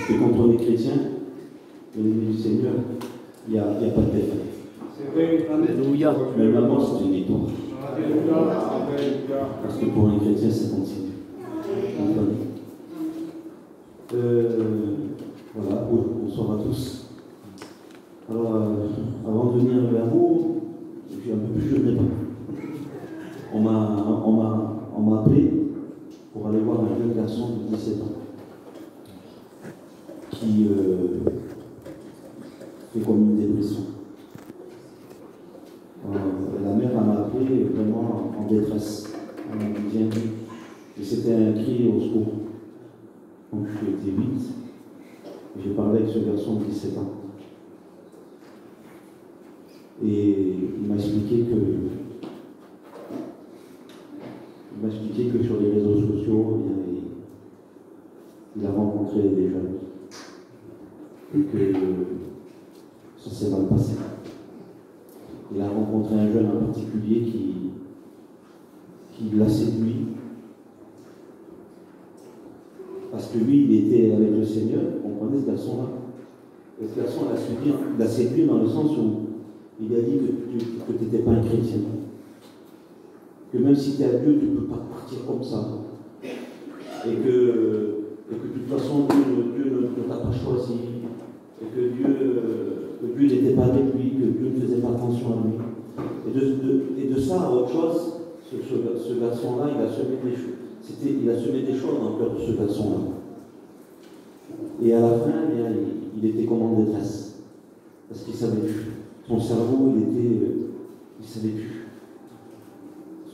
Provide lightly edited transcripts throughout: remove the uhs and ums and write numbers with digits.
Parce que quand on est chrétien, l'ennemi du Seigneur, il n'y a pas de défaite. C'est vrai. Alléluia. Mais vraiment, c'est une victoire. Parce que pour un chrétien, ça continue. Voilà, bonsoir à tous. Alors, avant de venir vers vous, je suis un peu plus jeune, pas. On m'a appelé pour aller voir un jeune garçon de 17 ans qui fait comme une dépression. La mère m'a appelé vraiment en détresse. Elle m'a dit viens. Et c'était un cri au secours. Donc je suis été vite. J'ai parlé avec ce garçon de 17 ans. Et il m'a expliqué que sur les réseaux sociaux, il a rencontré des jeunes. Et que ça s'est mal passé. Il a rencontré un jeune en particulier qui l'a séduit. Parce que lui, il était avec le Seigneur, vous comprenez ce garçon-là. Et ce garçon l'a séduit dans le sens où il a dit que tu n'étais pas un chrétien. Que même si tu es à Dieu, tu ne peux pas partir comme ça. Et que de toute façon, Dieu ne t'a pas choisi. Et que Dieu n'était pas avec lui, que Dieu ne faisait pas attention à lui. Et de ça à autre chose, ce garçon-là, il a semé des choses. Il a semé des choses dans le cœur de ce garçon-là. Et à la fin, il était comme en détresse. Parce qu'il ne savait plus. Son cerveau, il ne savait plus.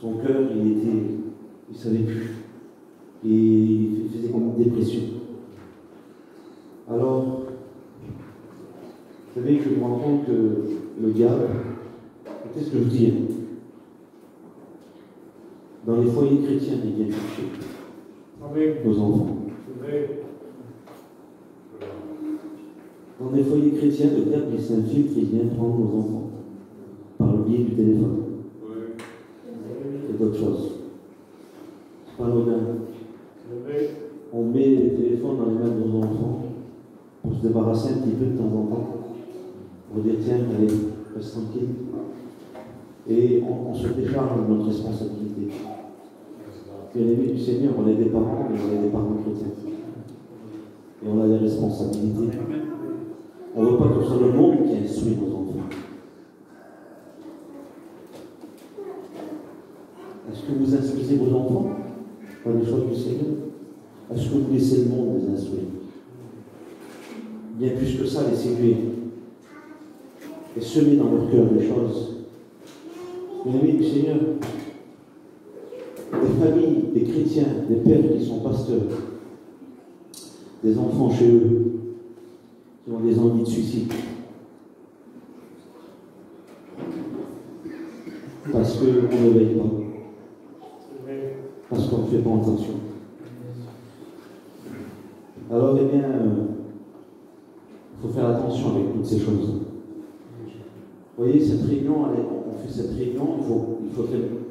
Son cœur, il ne savait plus. Et il faisait comme une dépression. Alors, vous savez, je me rends compte que le diable, qu'est-ce que je dis, dans les foyers chrétiens, il vient toucher nos enfants. Dans les foyers chrétiens, le diable, il s'infiltre et il vient prendre nos enfants par le biais du téléphone. Et d'autres choses. C'est pas anodin. On met les téléphones dans les mains de nos enfants pour se débarrasser un petit peu de temps en temps. Pour dire, tiens, allez, reste tranquille. Et on se décharge de notre responsabilité. Bien aimé du Seigneur, on est des parents, mais on est des parents chrétiens. Et on a des responsabilités. On ne veut pas que ce soit le monde qui instruit nos enfants. Est-ce que vous instruisez vos enfants dans les choses du Seigneur? Est-ce que vous laissez le monde les instruire? Bien plus que ça, les séduire et semer dans leur cœur des choses. Bien aimé du Seigneur, des familles, des chrétiens, des pères qui sont pasteurs, des enfants chez eux, qui ont des envies de suicide. Parce qu'on ne veille pas. Parce qu'on ne fait pas attention. Alors, eh bien, il faut faire attention avec toutes ces choses. Vous voyez, cette réunion, on fait cette réunion, il ne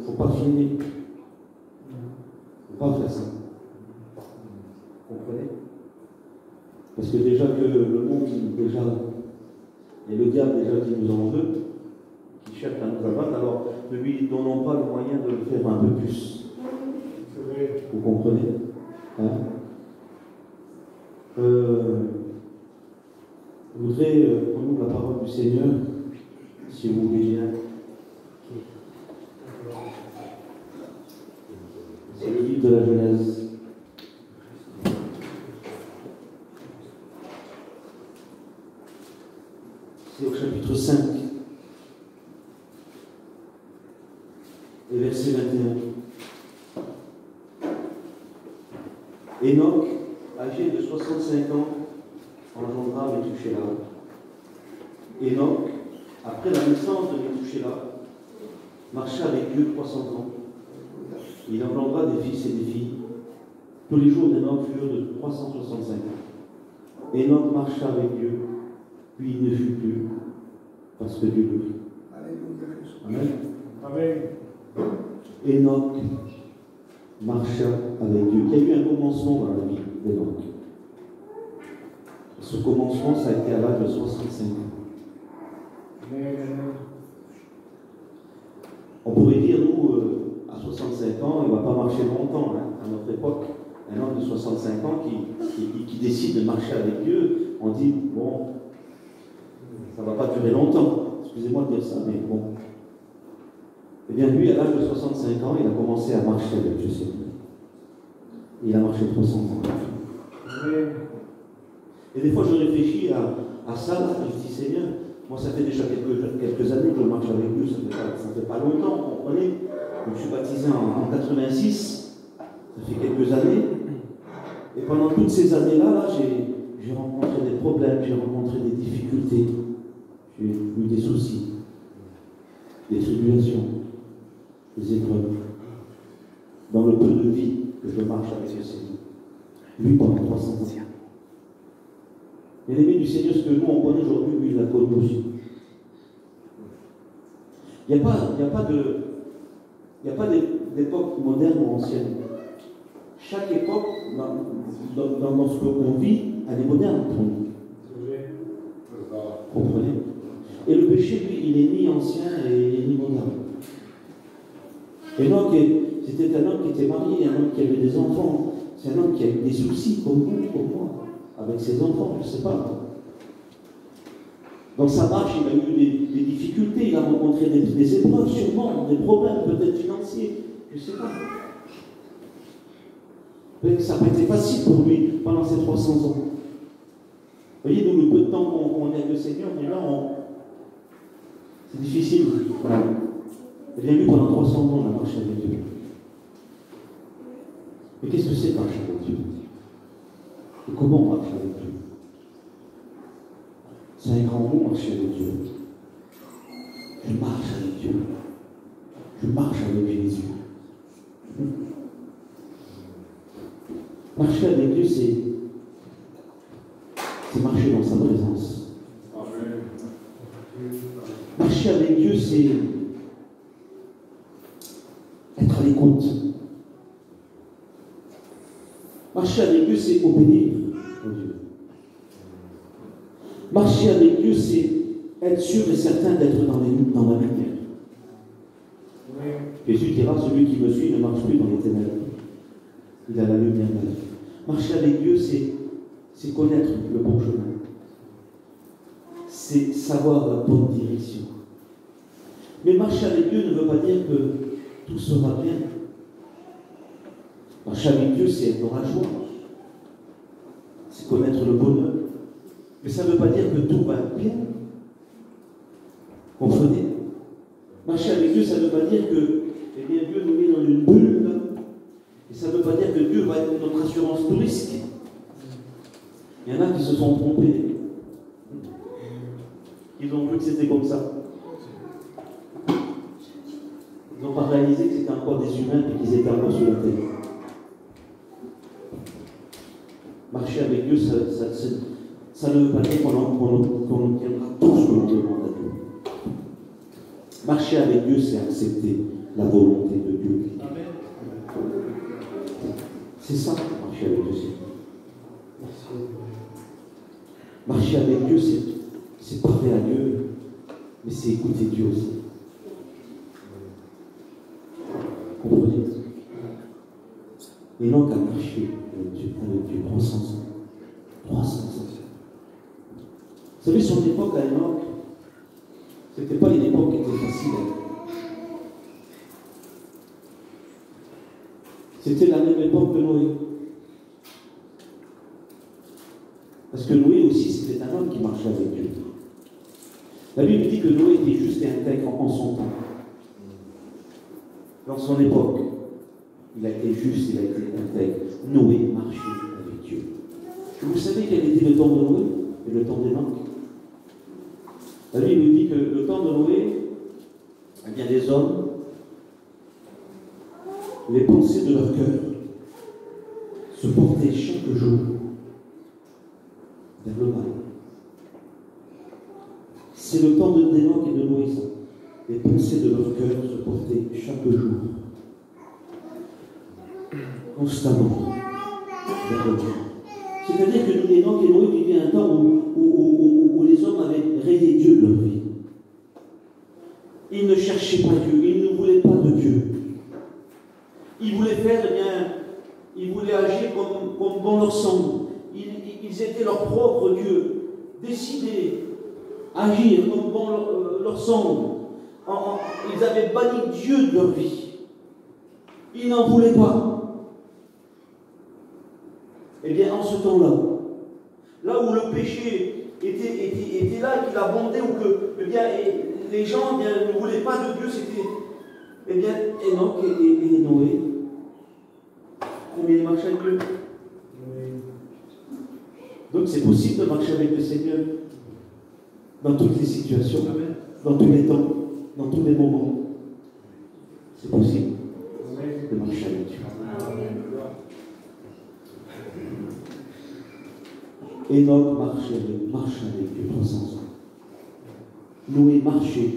faut pas filmer. Il ne faut pas faire ça. Vous comprenez? Parce que déjà que le monde, et le diable déjà qui nous en veut, qui cherche à nous abattre, alors ne lui donnons pas le moyen de le faire un peu plus. Vous comprenez? Hein? Je voudrais prendre la parole du Seigneur, si vous voulez bien. C'est le livre de la Genèse. C'est au chapitre 5 et verset 21. Enoch, âgé de 65 ans, engendra Méthusélah. Enoch, après la naissance de Méthusélah, marcha avec Dieu 300 ans. Il engendra des fils et des filles. Tous les jours d'Enoch furent de 365 ans. Enoch marcha avec Dieu, puis il ne fut plus, parce que Dieu le prit. Amen. Amen. Enoch marcha avec Dieu. Il y a eu un commencement dans la vie d'Enoch. Ce commencement, ça a été à l'âge de 65 ans. On pourrait dire, nous, à 65 ans, il ne va pas marcher longtemps. Hein. À notre époque, un homme de 65 ans qui décide de marcher avec Dieu, on dit, bon, ça ne va pas durer longtemps. Excusez-moi de dire ça, mais bon. Eh bien, lui, à l'âge de 65 ans, il a commencé à marcher avec Dieu. Il a marché 300 ans. Et des fois, je réfléchis à ça, là, je dis, Seigneur, moi, ça fait déjà quelques années que je marche avec Dieu, ça ne fait pas longtemps, vous comprenez. Je me suis baptisé en 86, ça fait quelques années. Et pendant toutes ces années-là, j'ai rencontré des problèmes, j'ai rencontré des difficultés, j'ai eu des soucis, des tribulations, des épreuves. Dans le peu de vie que je marche avec le Seigneur. Lui, pendant 300 ans. Et l'ennemi du Seigneur, ce que nous on connaît aujourd'hui, lui, il l'a connu aussi. Il n'y a pas d'époque moderne ou ancienne. Chaque époque, dans ce qu'on vit, elle est moderne pour nous. Vous comprenez? Et le péché, lui, il est ni ancien et ni moderne. Et donc, c'était un homme qui était marié, un homme qui avait des enfants. C'est un homme qui a eu des soucis, comme vous, comme moi, avec ses enfants, je ne sais pas. Dans sa marche, il a eu des difficultés, il a rencontré des épreuves, sûrement, des problèmes peut-être financiers, je ne sais pas. Mais ça n'a pas été facile pour lui pendant ces 300 ans. Vous voyez, nous, le peu de temps qu'on est avec le Seigneur, déjà, c'est difficile. Et bien lui, pendant 300 ans, on a marché avec Dieu. Mais qu'est-ce que c'est marcher avec Dieu? Et comment on marche avec Dieu? C'est un grand mot, marcher avec Dieu. Je marche avec Dieu. Je marche avec Jésus. Marcher avec Dieu, c'est marcher dans sa présence. Marcher avec Dieu, c'est être à l'écoute. Marcher avec Dieu, c'est obéir à Dieu. Marcher avec Dieu, c'est être sûr et certain d'être dans la lumière. Jésus dira, celui qui me suit ne marche plus dans les ténèbres. Il a la lumière de la vie. Marcher avec Dieu, c'est connaître le bon chemin. C'est savoir la bonne direction. Mais marcher avec Dieu ne veut pas dire que tout sera bien. Marcher avec Dieu, c'est être dans la joie. C'est connaître le bonheur. Mais ça ne veut pas dire que tout va bien. Comprenez? Marcher avec Dieu, ça ne veut pas dire que eh bien, Dieu nous met dans une bulle. Et ça ne veut pas dire que Dieu va être notre assurance tout risque. Il y en a qui se sont trompés. Ils ont cru que c'était comme ça. Ils n'ont pas réalisé que c'était encore des humains et qu'ils étaient encore sur la terre. Marcher avec Dieu, ça ne veut pas dire qu'on obtiendra tout ce que l'on demande à Dieu. Marcher avec Dieu, c'est accepter la volonté de Dieu. Amen. C'est ça, marcher avec Dieu. Marcher avec Dieu, c'est parler à Dieu, mais c'est écouter Dieu aussi. Comprenez? Et non qu'à marcher avec Dieu 300 ans. 300 ans. Vous savez, son époque à Enoch, ce n'était pas une époque qui était facile. C'était la même époque que Noé. Parce que Noé aussi, c'était un homme qui marchait avec Dieu. La Bible dit que Noé était juste et intègre en son temps. Dans son époque, il a été juste, il a été intègre. Noé marchait avec Dieu. Et vous savez quel était le temps de Noé et le temps d'Enoch? La Bible dit que le temps de Noé, eh bien des hommes, les pensées de leur cœur se portaient chaque jour vers le mal. C'est le temps d'Enoch et de Noé, ça. Les pensées de leur cœur se portaient chaque jour, constamment vers le mal. C'est-à-dire que Enoch et Noé vivaient un temps où cherchaient pas Dieu, ils ne voulaient pas de Dieu. Ils voulaient faire, eh bien, ils voulaient agir comme bon leur semble. Ils étaient leur propre Dieu, décidés, agir comme bon leur semble. Ils avaient banni Dieu de leur vie. Ils n'en voulaient pas. Eh bien, en ce temps-là, là où le péché était là, qu'il abondait, ou que eh bien, les gens eh bien, ne voulaient pas de Dieu, c'était eh bien, Enoch et Noé. Combien ils marchaient avec Dieu? Donc c'est possible de marcher avec le Seigneur dans toutes les situations, dans tous les temps, dans tous les moments. C'est possible de marcher avec Dieu. Enoch marchait avec Dieu 300 ans. Noé marchait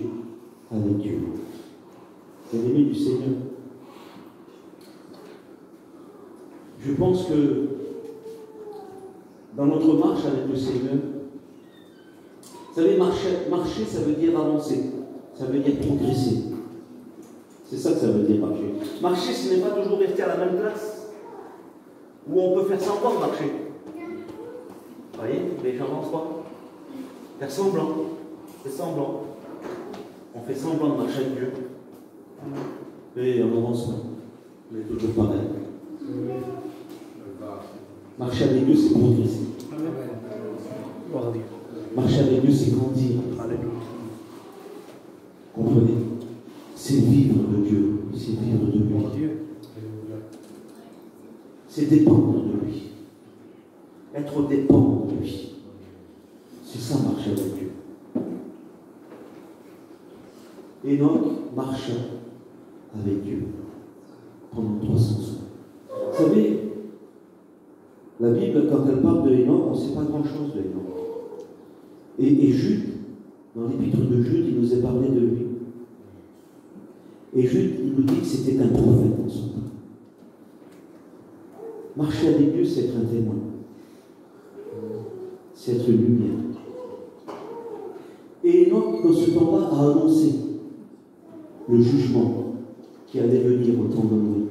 avec Dieu. C'est l'ennemi du Seigneur. Je pense que dans notre marche avec le Seigneur, vous savez, marcher, ça veut dire avancer, ça veut dire progresser. C'est ça que ça veut dire marcher. Marcher, ce n'est pas toujours rester à la même place, où on peut faire semblant de marcher. Vous voyez, les gens n'avancent pas. Faire semblant, c'est semblant. On fait semblant de marcher avec Dieu. Et on n'avance pas. On est toujours pareil. Marcher avec Dieu, c'est progresser. Marcher avec Dieu, c'est grandir. Comprenez? C'est vivre de Dieu, c'est vivre de lui. C'est dépendre de lui. Être dépendant de lui. C'est ça, marcher avec Dieu. Enoch marcha avec Dieu pendant 300 ans. Vous savez, la Bible, quand elle parle de Enoch, on ne sait pas grand-chose de Enoch. Et Jude, dans l'épître de Jude, il nous est parlé de lui. Et Jude, il nous dit que c'était un prophète en son temps. Marcher avec Dieu, c'est être un témoin. C'est être une lumière. Et Enoch, dans ce temps-là, a annoncé le jugement qui allait venir au temps de Noé.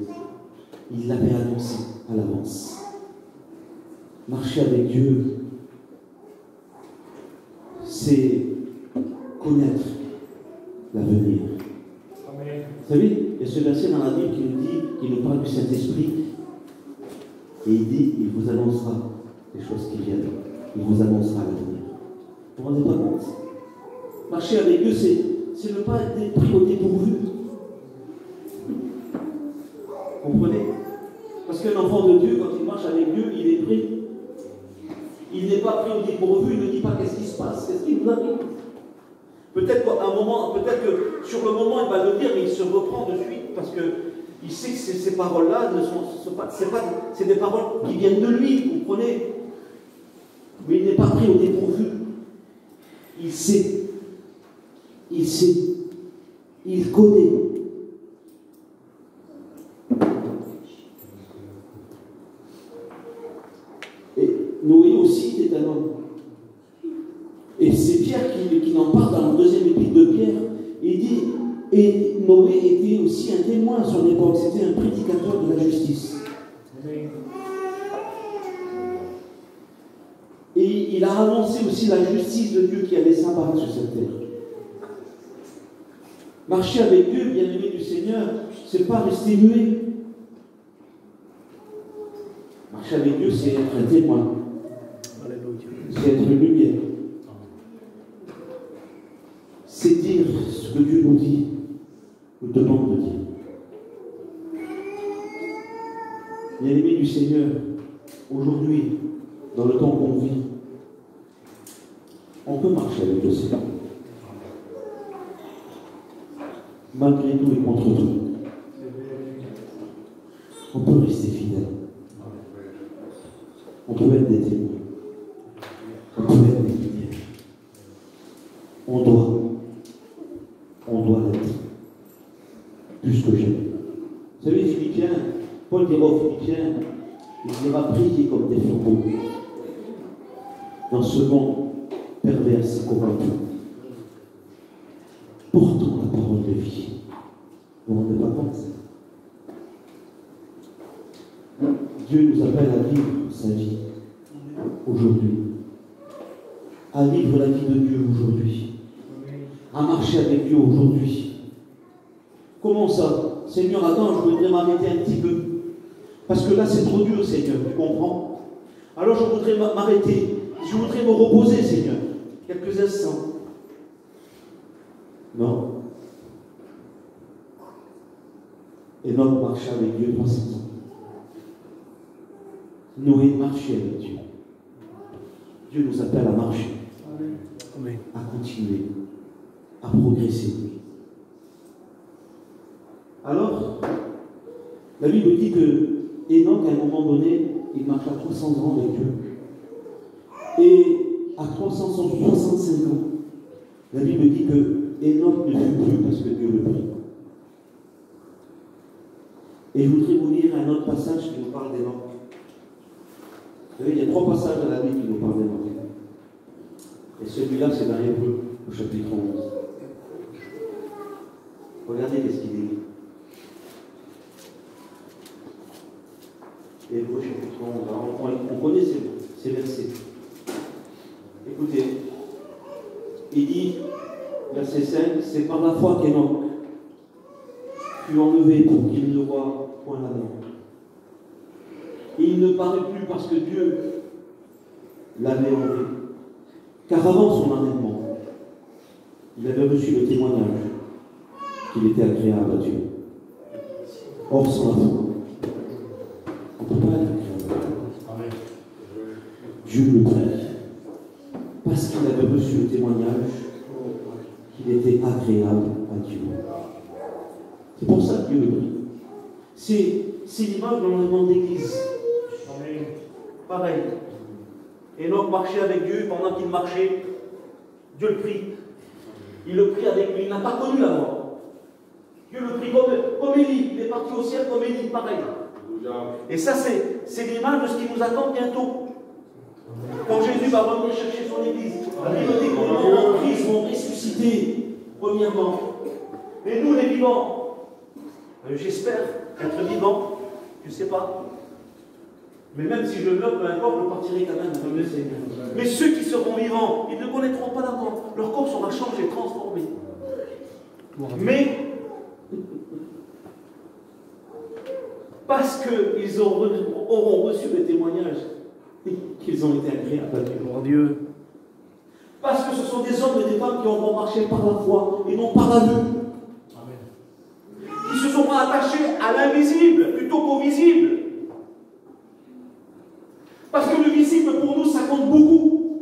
Il l'avait annoncé à l'avance. Marcher avec Dieu, c'est connaître l'avenir. Vous savez, il y a ce verset dans la Bible qui nous parle du Saint-Esprit. Et il dit, il vous annoncera les choses qui viennent. Il vous annoncera l'avenir. Vous ne vous rendez pas compte? Marcher avec Dieu, c'est ne pas être pris au dépourvu. Comprenez? Parce qu'un enfant de Dieu, quand il marche avec Dieu, il est pris. Il n'est pas pris au dépourvu, il ne dit pas qu'est-ce qui se passe, qu'est-ce qui nous arrive. Peut-être qu'à un moment, peut-être que sur le moment, il va le dire, mais il se reprend de suite parce qu'il sait que ces paroles-là ne sont pas, c'est des paroles qui viennent de lui, vous comprenez? Mais il n'est pas pris au dépourvu. Il sait. Il sait. Il connaît. Et Noé aussi était un homme. Et c'est Pierre qui en parle dans le deuxième épître de Pierre. Il dit, et Noé était aussi un témoin à son époque, c'était un prédicateur de la justice. Et il a annoncé aussi la justice de Dieu qui allait s'abattre sur cette terre. Marcher avec Dieu, bien-aimé du Seigneur, c'est pas rester muet. Marcher avec Dieu, c'est être un témoin. C'est être une lumière. C'est dire ce que Dieu nous dit, nous demande de dire. Bien-aimé du Seigneur, aujourd'hui, dans le temps qu'on vit, on peut marcher avec le Seigneur. Malgré tout et contre tout. On peut rester fidèle. On peut être des témoins. On peut être des lumières. On doit l'être. Plus que jamais. Vous savez, Philippiens, Paul dira aux Philippiens, il dira prier comme des flambeaux dans ce monde pervers et corrompu. Portons la parole de vie. aujourd'hui, à vivre la vie de Dieu aujourd'hui, à marcher avec Dieu aujourd'hui. Comment ça? Seigneur, attends, je voudrais m'arrêter un petit peu. Parce que là, c'est trop dur, Seigneur, tu comprends? Alors je voudrais m'arrêter. Je voudrais me reposer, Seigneur, quelques instants. Non. Enoch marchait avec Dieu 300 ans. Noé marchait avec Dieu. Dieu nous appelle à marcher, à continuer, à progresser. Alors, la Bible dit que Enoch, à un moment donné, il marcha 300 ans avec Dieu. Et à 365 ans, la Bible dit que Enoch ne fut plus parce que Dieu le prit. Et je voudrais vous lire un autre passage qui nous parle d'Enoch. Vous savez, il y a 3 passages dans la Bible qui nous parlent d'Enoch. Et celui-là, c'est dans Hébreux, au chapitre 11. Regardez qu'est-ce qu'il dit. Hébreux, chapitre 11. On connaît ces versets. Écoutez, il dit, verset 5, c'est par la foi qu'Enoch fut enlevé pour qu'il ne voie point la mort. Et il ne parut plus parce que Dieu l'avait enlevé. Car avant son enlèvement, il avait reçu le témoignage qu'il était agréable à Dieu. Or, sans la foi, on ne peut pas être agréable. Dieu le prie. Parce qu'il avait reçu le témoignage qu'il était agréable à Dieu. C'est pour ça que Dieu le prie. C'est l'image de l'enlèvement de l'Église. Pareil. Enoch marchait avec Dieu, pendant qu'il marchait, Dieu le prie. Il le prie avec lui, il n'a pas connu la mort. Dieu le prie comme Élie, il est parti au ciel comme Élie, pareil. Et ça, c'est l'image de ce qui nous attend bientôt. Quand Jésus va revenir chercher son Église, la Bible dit que les morts en Christ vont ressusciter, premièrement. Et nous, les vivants, j'espère être vivant, je ne sais pas. Mais même si je meurs, peu importe, je partirai quand même comme le Seigneur. Mais ceux qui seront vivants, ils ne connaîtront pas la mort. Leur corps sera changé, transformé. Mais, parce qu'ils auront reçu le témoignage qu'ils ont été agréables à Dieu. Parce que ce sont des hommes et des femmes qui auront marché par la foi et non par la vue. Qui se sont attachés à l'invisible plutôt qu'au visible. Parce que le visible pour nous, ça compte beaucoup.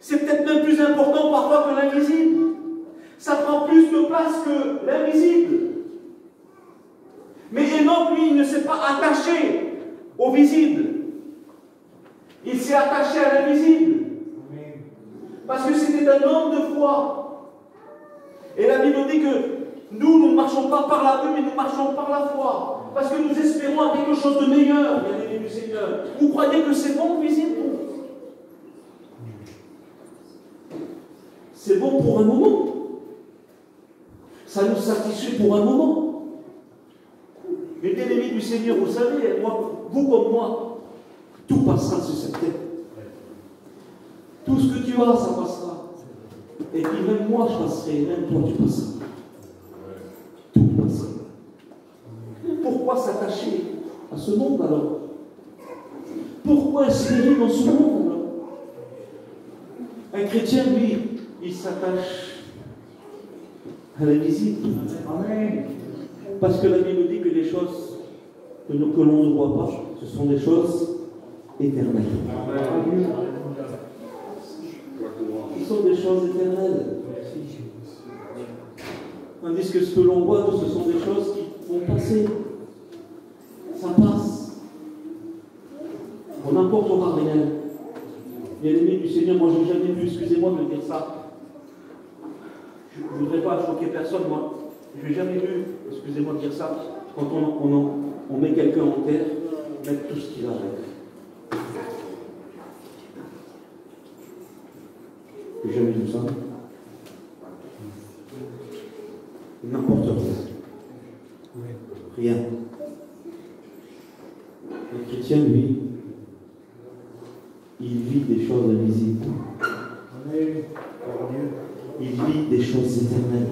C'est peut-être même plus important parfois que l'invisible. Ça prend plus de place que l'invisible. Mais Enoch, lui, il ne s'est pas attaché au visible. Il s'est attaché à l'invisible. Parce que c'était un homme de foi. Et la Bible dit que nous ne marchons pas par la vue, mais nous marchons par la foi. Parce que nous espérons à quelque chose de meilleur, bien-aimés du Seigneur. Vous croyez que c'est bon, visible? C'est bon pour un moment. Ça nous satisfait pour un moment. Mais bien-aimés du Seigneur, vous savez, vous comme moi, tout passera sur cette terre. Tout ce que tu as, ça passera. Et puis même moi, je passerai, même toi, tu passeras. Tout passera. Pourquoi s'attacher à ce monde alors? Pourquoi espérer dans ce monde alors? Un chrétien, lui, il s'attache à l'invisible. Amen. Parce que la Bible dit que les choses que l'on ne voit pas, ce sont des choses éternelles. Amen. Ce sont des choses éternelles. Tandis que ce que l'on voit, ce sont des choses qui vont passer. Ça passe. On n'apportera rien. Bien-aimés du Seigneur, moi je n'ai jamais vu, excusez-moi de dire ça. Je ne voudrais pas choquer personne, moi. Je n'ai jamais vu, excusez-moi de dire ça, quand on met quelqu'un en terre, mettre tout ce qu'il a avec. Je n'ai jamais vu ça. N'importe quoi. Rien. Le chrétien, lui, il vit des choses invisibles. Il vit des choses éternelles.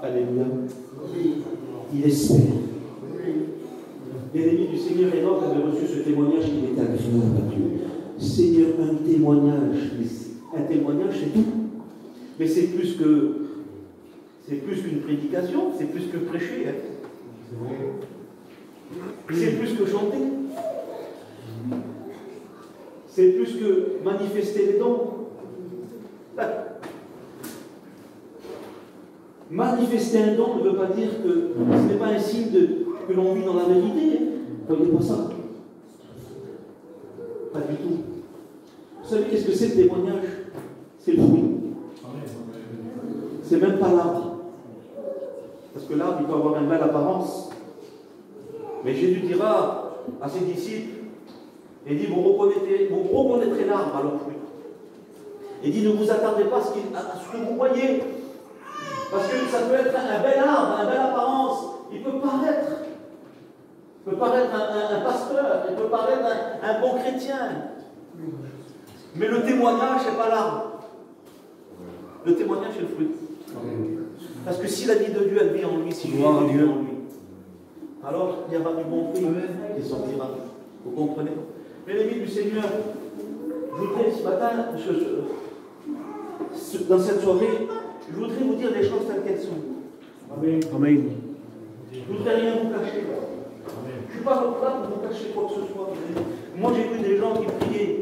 Alléluia. Il espère. Bien-aimé du Seigneur, Enoch avait reçu ce témoignage qu'il était agréable à Dieu. Seigneur, un témoignage c'est tout. Mais c'est plus qu'une prédication, c'est plus que prêcher. Hein. C'est plus que chanter. C'est plus que manifester les dons. Manifester un don ne veut pas dire que ce n'est pas un signe que l'on vit dans la vérité. Ne voyez pas ça. Pas du tout. Vous savez qu'est-ce que c'est le témoignage? C'est le fruit. C'est même pas l'arbre. Parce que l'arbre, il peut avoir une belle apparence. Mais Jésus dira à ses disciples, il dit, vous reconnaîtrez l'arbre à leur fruit. Il dit, ne vous attardez pas à ce que vous voyez. Parce que ça peut être un bel arbre, une belle apparence. Il peut paraître un pasteur, il peut paraître un bon chrétien. Mais le témoignage, ce n'est pas l'arbre. Le témoignage, c'est le fruit. Parce que si la vie de Dieu, elle vit en lui, si Dieu en lui, alors il y aura du bon fruit qui sortira. Vous comprenez? Mais les amis du Seigneur, je voudrais ce matin, dans cette soirée, je voudrais vous dire les choses telles qu'elles sont. Amen. Je ne voudrais rien vous cacher. Je ne suis pas là pour vous cacher quoi que ce soit. Moi, j'ai vu des gens qui priaient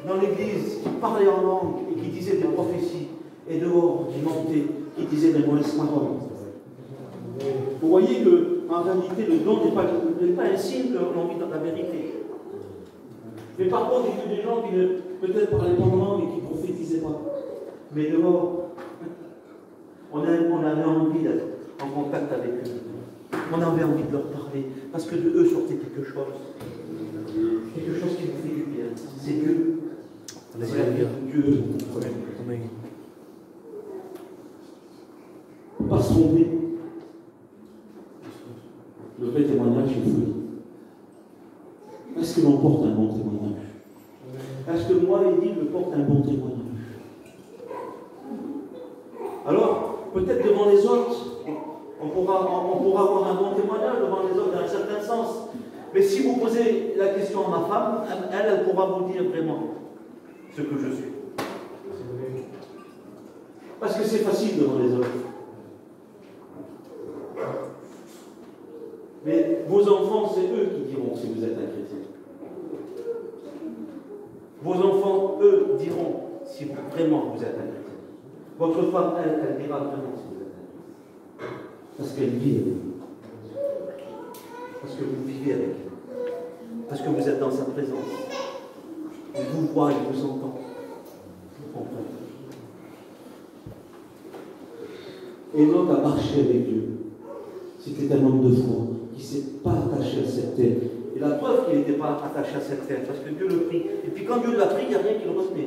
dans l'église, qui parlaient en langue et qui disaient des prophéties. Et dehors, qui mentaient, qui disaient des mauvaises paroles. Vous voyez que, en réalité, le don n'est pas un signe que l'on vit dans la vérité. Mais par contre, j'ai vu des gens qui peut-être parlaient pas en langue et qui ne prophétisaient pas. Mais dehors, on avait envie d'être en contact avec eux. On avait envie de leur parler, parce que de eux sortait quelque chose. Quelque chose qui nous fait du bien. C'est Dieu. C'est Dieu. Amen. Pas se tromper. Le vrai témoignage est fruit. Est-ce que l'on porte un bon témoignage? Est-ce que moi, Edith, je porte un bon témoignage? Alors, peut-être devant les autres, on pourra avoir un bon témoignage devant les autres dans un certain sens. Mais si vous posez la question à ma femme, elle pourra vous dire vraiment ce que je suis. Parce que c'est facile devant les autres. Mais vos enfants, c'est eux qui diront si vous êtes un chrétien. Vos enfants, eux, diront si vraiment vous êtes un chrétien. Votre femme, elle dira vraiment si vous êtes un chrétien. Parce qu'elle vit avec vous. Parce que vous vivez avec elle. Parce que vous êtes dans sa présence. Il vous voit, il vous entend. Vous comprenez? Enoch a marché avec Dieu. C'était un homme de foi qui ne s'est pas attaché à cette terre. Et la preuve qu'il n'était pas attaché à cette terre, parce que Dieu le prie. Et puis quand Dieu l'a pris, il n'y a rien qui le retenait.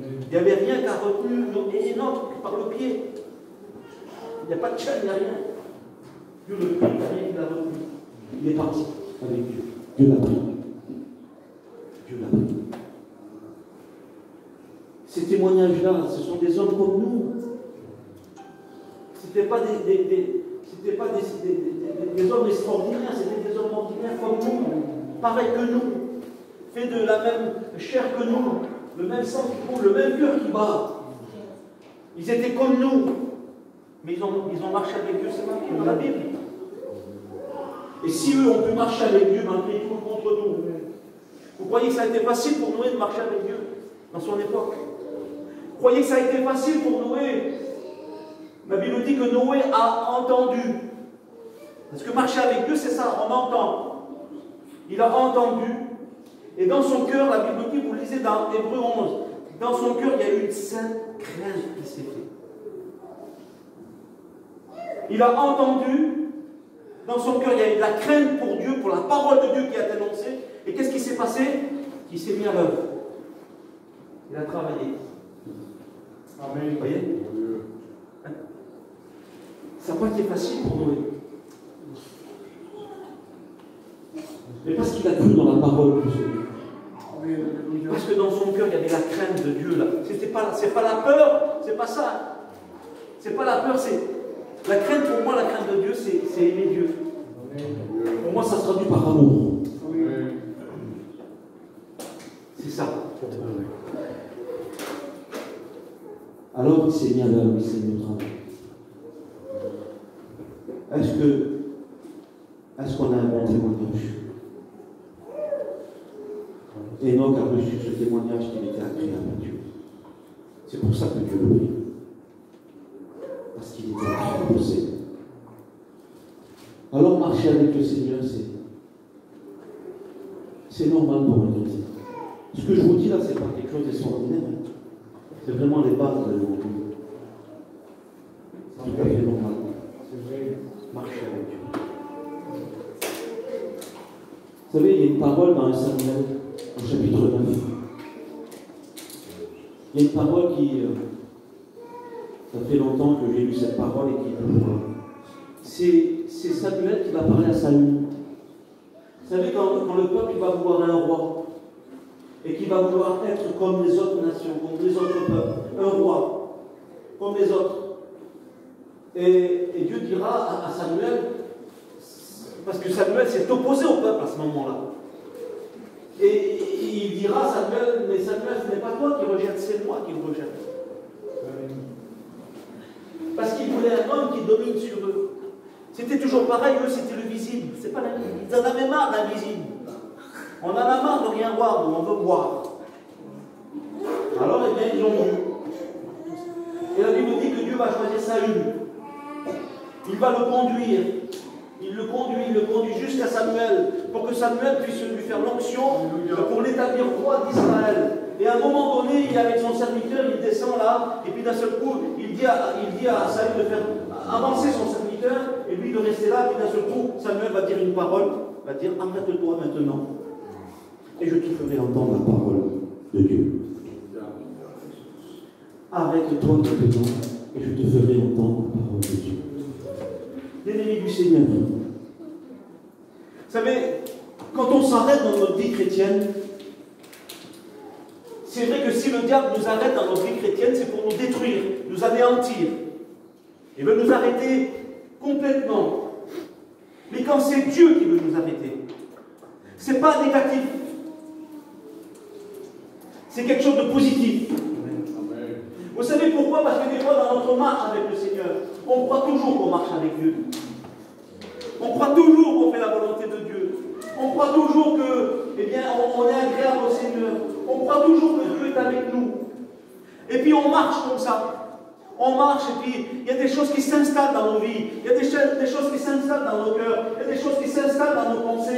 Il n'y avait rien qui a retenu Enoch par le pied. Il n'y a pas de chaîne, il n'y a rien. Dieu le prie, il n'y a rien qui l'a retenu. Il est parti avec Dieu. Dieu l'a pris. Dieu l'a pris. Ces témoignages-là, ce sont des hommes comme nous. Ce n'étaient pas des hommes extraordinaires, c'était des hommes ordinaires comme nous, pareils que nous, faits de la même chair que nous, le même sang qui coule, le même cœur qui bat. Ils étaient comme nous, mais ils ont marché avec Dieu, c'est marqué dans la Bible. Et si eux ont pu marcher avec Dieu malgré tout contre nous, vous croyez que ça a été facile pour Noé de marcher avec Dieu dans son époque? Vous croyez que ça a été facile pour Noé? La Bible dit que Noé a entendu. Parce que marcher avec Dieu, c'est ça, on entend. Il a entendu. Et dans son cœur, la Bible dit, vous lisez dans Hébreux 11, dans son cœur, il y a eu une sainte crainte qui s'est faite. Il a entendu. Dans son cœur, il y a eu de la crainte pour Dieu, pour la parole de Dieu qui a été annoncée. Et qu'est-ce qui s'est passé? Il s'est mis à l'œuvre. Il a travaillé. Amen. Vous voyez? Ça n'a pas été facile pour Noé. Mais parce qu'il a cru dans la parole de Dieu. parce que dans son cœur, il y avait la crainte de Dieu, là. C'est pas la peur, c'est pas ça. C'est pas la peur, c'est... La crainte, pour moi, la crainte de Dieu, c'est aimer Dieu. Pour moi, ça se traduit par amour. C'est ça. Alors il s'est mis à l'heure, il s'est mis au travail. Est-ce qu'on a un bon témoignage? Enoch a reçu ce témoignage qu'il était agréable à Dieu. C'est pour ça que Dieu le prie. Parce qu'il était agréable au Seigneur. Alors marcher avec le Seigneur, c'est normal pour un chrétien. Ce que je vous dis là, c'est pas quelque chose d'extraordinaire. Hein. C'est vraiment les bases de mon vie. C'est tout à fait normal. Marcher avec Dieu. Vous savez, il y a une parole dans 1 Samuel, au chapitre 9. Il y a une parole qui... ça fait longtemps que j'ai lu cette parole et qui... C'est Samuel qui va parler à Saül. Vous savez, quand le peuple va vouloir un roi, et qui va vouloir être comme les autres nations, comme les autres peuples, un roi, comme les autres. Et Dieu dira à Samuel, parce que Samuel s'est opposé au peuple à ce moment-là. Et il dira à Samuel, mais Samuel, ce n'est pas toi qui rejette, c'est moi qui le rejette. Parce qu'il voulait un homme qui domine sur eux. C'était toujours pareil, eux c'était le visible. C'est pas ils en avaient marre de l'invisible. On en a marre de rien voir, on veut voir. Alors, eh bien, ils l'ont vu. Et la Bible dit que Dieu va choisir Saül. Il va le conduire. Il le conduit jusqu'à Samuel, pour que Samuel puisse lui faire l'onction pour l'établir roi d'Israël. Et à un moment donné, il est avec son serviteur, il descend là, et puis d'un seul coup, il dit à Saül de faire avancer son serviteur, et lui de rester là, et puis d'un seul coup, Samuel va dire une parole, va dire arrête-toi maintenant, et je te ferai entendre la parole de Dieu. Arrête-toi maintenant, et je te ferai entendre la parole de Dieu. L'ennemi du Seigneur. Vous savez, quand on s'arrête dans notre vie chrétienne, c'est vrai que si le diable nous arrête dans notre vie chrétienne, c'est pour nous détruire, nous anéantir. Il veut nous arrêter complètement. Mais quand c'est Dieu qui veut nous arrêter, c'est pas négatif. C'est quelque chose de positif. Vous savez pourquoi? Parce que des fois, dans notre marche avec le Seigneur, on croit toujours qu'on marche avec Dieu. On croit toujours qu'on fait la volonté de Dieu. On croit toujours que, eh bien, on est agréable au Seigneur. On croit toujours que Dieu est avec nous. Et puis on marche comme ça. On marche et puis il y a des choses qui s'installent dans nos vies. Il y a des choses qui s'installent dans nos cœurs. Il y a des choses qui s'installent dans nos pensées.